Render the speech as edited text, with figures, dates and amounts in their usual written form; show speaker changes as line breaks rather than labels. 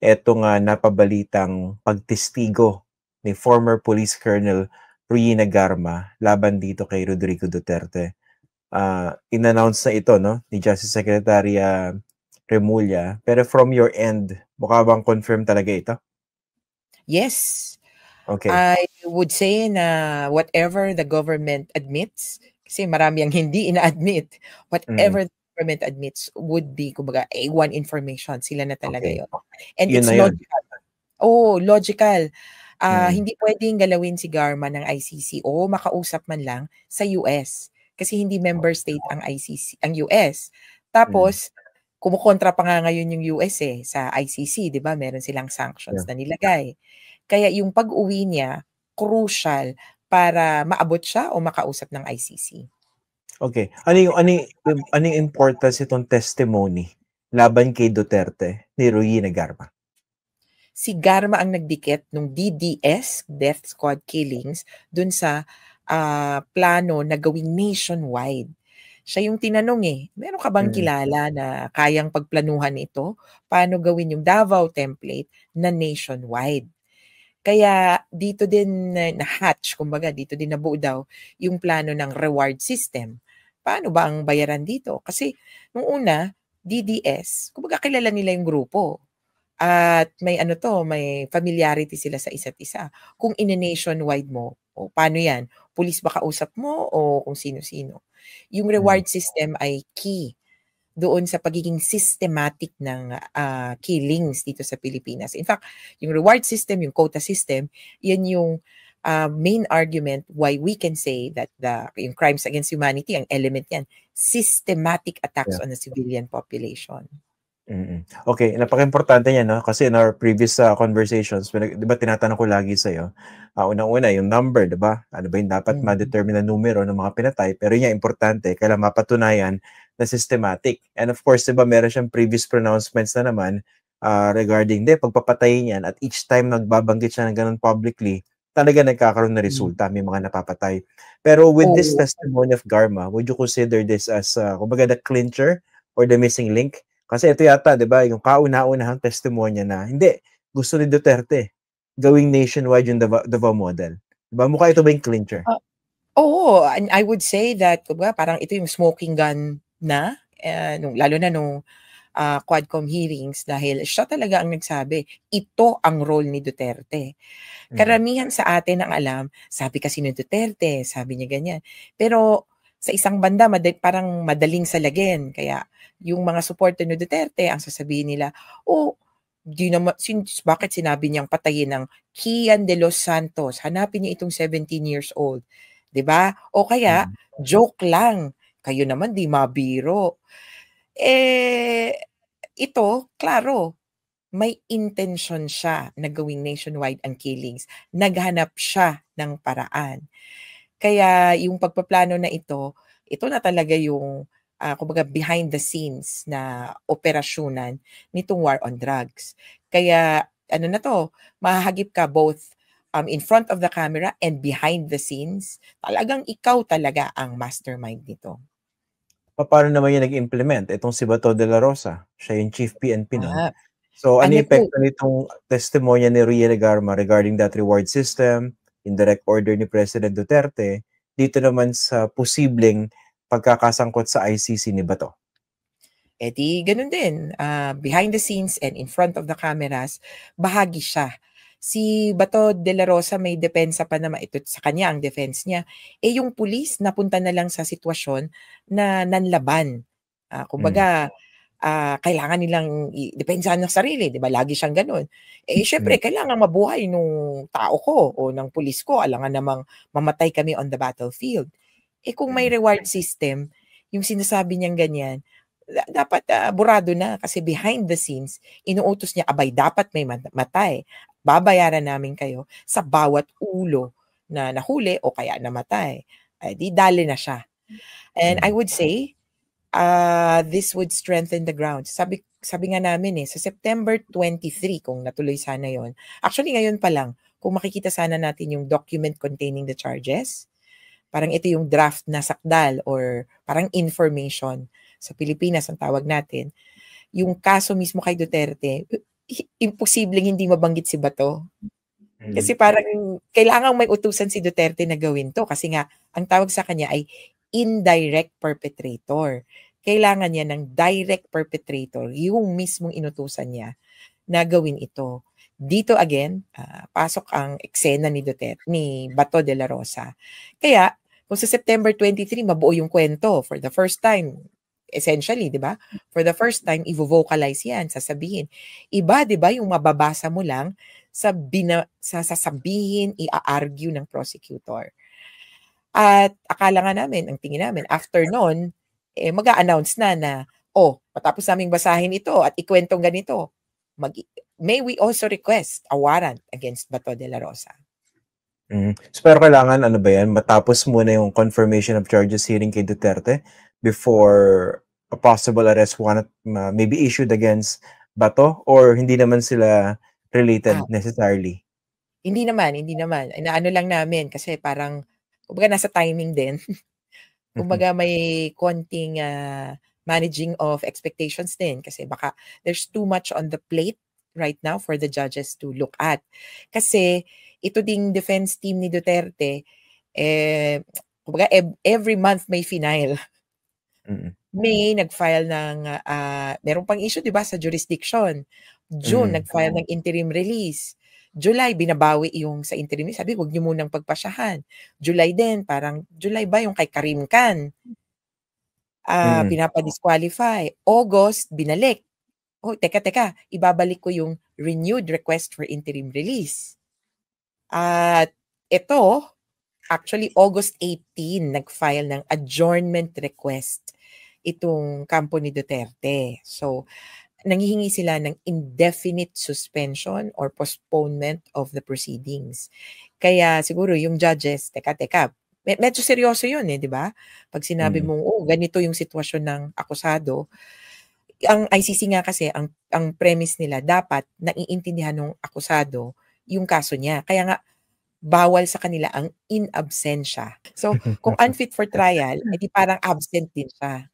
etong napabalitang pagtestigo ni former Police Colonel Ruina Garma laban dito kay Rodrigo Duterte. In-announce na ito, no, ni Justice Secretary Remulla. Pero from your end, mukha bang confirm talaga ito?
Yes.
Okay.
I would say na whatever the government admits, kasi marami ang hindi ina-admit, whatever the government admits would be, kumbaga, A1 information. Sila na talaga
Okay.
yun. And
Yun
it's
na yun.
logical. Oh, logical.
Mm.
Hindi pwedeng galawin si Garma ng ICC o makausap man lang sa US. Kasi hindi member state ang ICC, ang US. Tapos, kumukontra pa nga ngayon yung US sa ICC, 'di ba? Meron silang sanctions
Yeah.
na nilagay. Kaya yung pag-uwi niya, crucial para maabot siya o makausap ng ICC.
Okay. Ano yung importance itong testimony laban kay Duterte ni Ruina Garma?
Si Garma ang nagdikit nung DDS, Death Squad Killings, dun sa plano na gawing nationwide. Siya yung tinanong meron ka bang kilala na kayang pagplanuhan ito? Paano gawin yung Davao template na nationwide? Kaya dito din na-hatch, kumbaga dito din nabuo daw yung plano ng reward system. Paano ba ang bayaran dito? Kasi nung una, DDS, kumbaga kilala nila yung grupo. At may may familiarity sila sa isa't isa. Kung ine-nationwide mo, o paano yan? Pulis ba kausap mo o kung sino-sino? Yung reward system ay key doon sa pagiging systematic ng killings dito sa Pilipinas. In fact, yung reward system, yung quota system, yan yung main argument why we can say that yung crimes against humanity, ang element yan, systematic attacks on the civilian population.
Okay, napaka-importante niyan, no? Kasi in our previous conversations, di ba tinatanong ko lagi sa'yo, unang-una yung number, di ba? Ano ba yung dapat ma-determine na numero ng mga pinatay? Pero yun, importante, kailangan mapatunayan na systematic. And of course, di ba, meron siyang previous pronouncements na naman regarding, pagpapatayin yan, at each time nagbabanggit siya ng ganun publicly, talaga nagkakaroon na resulta, may mga napapatay. Pero with this testimony of Garma, would you consider this as, kumbaga, the clincher or the missing link? Kasi ito yata, di ba, yung kauna-unahang testimonya na, hindi, gusto ni Duterte gawing nationwide yung Davao model. Diba? Mukha ito ba yung clincher?
Oo, and I would say that, kumbaga, parang ito yung smoking gun na, lalo na nung Quadcom hearings, dahil siya talaga ang nagsabi, ito ang role ni Duterte. Karamihan sa atin ang alam, sabi kasi ni Duterte, sabi niya ganyan. Pero sa isang banda, parang madaling salagin. Kaya yung mga supporter ni Duterte, ang sasabihin nila, bakit sinabi niyang patayin ng Kian de los Santos? Hanapin niya itong 17 years old. 'Di ba? O kaya, joke lang. Kayo naman di mabiro. Ito, klaro, may intention siya na gawing nationwide ang killings. Naghanap siya ng paraan. Kaya yung pagpaplano na ito na talaga yung kumbaga behind the scenes na operasyonan nitong war on drugs. Kaya mahahagip ka both in front of the camera and behind the scenes. Talagang ikaw talaga ang mastermind nito.
Paano naman yung nag-implement? Itong si Bato de la Rosa, siya yung chief PNP nun. So, ano yung epekto nitong testimonya ni Ruina Garma regarding that reward system, indirect order ni President Duterte, dito naman sa posibleng pagkakasangkot sa ICC ni Bato?
Ganun din. Behind the scenes and in front of the cameras, bahagi siya. Si Bato de la Rosa may depensa pa naman, ito sa kanya ang defense niya. Yung pulis napunta na lang sa sitwasyon na nanlaban. Kumbaga, kailangan nilang depensahan ng sarili, di ba? Lagi siyang ganun. Syempre, kailangan mabuhay nung tao ko o ng pulis ko. Alangan namang mamatay kami on the battlefield. Kung may reward system, yung sinasabi niyang ganyan, dapat burado na kasi behind the scenes, inuutos niya, abay, dapat may matay. Babayaran namin kayo sa bawat ulo na nahuli o kaya namatay. Di dali na siya. And I would say, this would strengthen the ground. Sabi nga namin sa September 23, kung natuloy sana yon. Actually, ngayon pa lang, kung makikita sana natin yung document containing the charges, parang ito yung draft na sakdal or parang information sa Pilipinas ang tawag natin. Yung kaso mismo kay Duterte, imposibleng hindi mabanggit si Bato. Kasi parang kailangang may utusan si Duterte na gawin to kasi nga ang tawag sa kanya ay indirect perpetrator. Kailangan niya ng direct perpetrator, yung mismong inutusan niya na gawin ito. Dito again, pasok ang eksena ni Duterte, ni Bato de la Rosa. Kaya kung sa September 23 mabuo yung kwento for the first time, essentially, di ba? For the first time, i-vocalize yan, sasabihin. Iba, di ba, yung mababasa mo lang sa sasabihin, i-argue ng prosecutor. At akala nga namin, ang tingin namin, after nun, mag-a-announce na, matapos naming basahin ito at ikwentong ganito, may we also request a warrant against Bato de la Rosa.
So, pero kailangan, ano ba yan, matapos muna yung confirmation of charges hearing kay Duterte before a possible arrest warrant maybe issued against Bato, or hindi naman sila related necessarily?
Hindi naman. Inaano lang namin kasi parang, kumbaga nasa timing din. Kumbaga may konting managing of expectations din kasi baka there's too much on the plate right now for the judges to look at. Kasi ito ding defense team ni Duterte, kumbaga every month may final. May nag-file ng, meron pang issue, di ba, sa jurisdiction. June, nag-file ng interim release. July, binabawi yung sa interim release. Sabi, huwag niyo munang pagpasyahan. July din, parang, July ba yung kay Karim Khan? Pinapa-disqualify. August, binalik. Teka, ibabalik ko yung renewed request for interim release. At ito, actually, August 18, nag-file ng adjournment request itong kampo ni Duterte. So, nanghihingi sila ng indefinite suspension or postponement of the proceedings. Kaya siguro yung judges, teka, medyo seryoso yun di ba? Pag sinabi mong, ganito yung sitwasyon ng akusado, ang ICC nga kasi, ang premise nila, dapat naiintindihan ng akusado yung kaso niya. Kaya nga, bawal sa kanila ang in absentia. So, kung unfit for trial, edi parang absent din siya.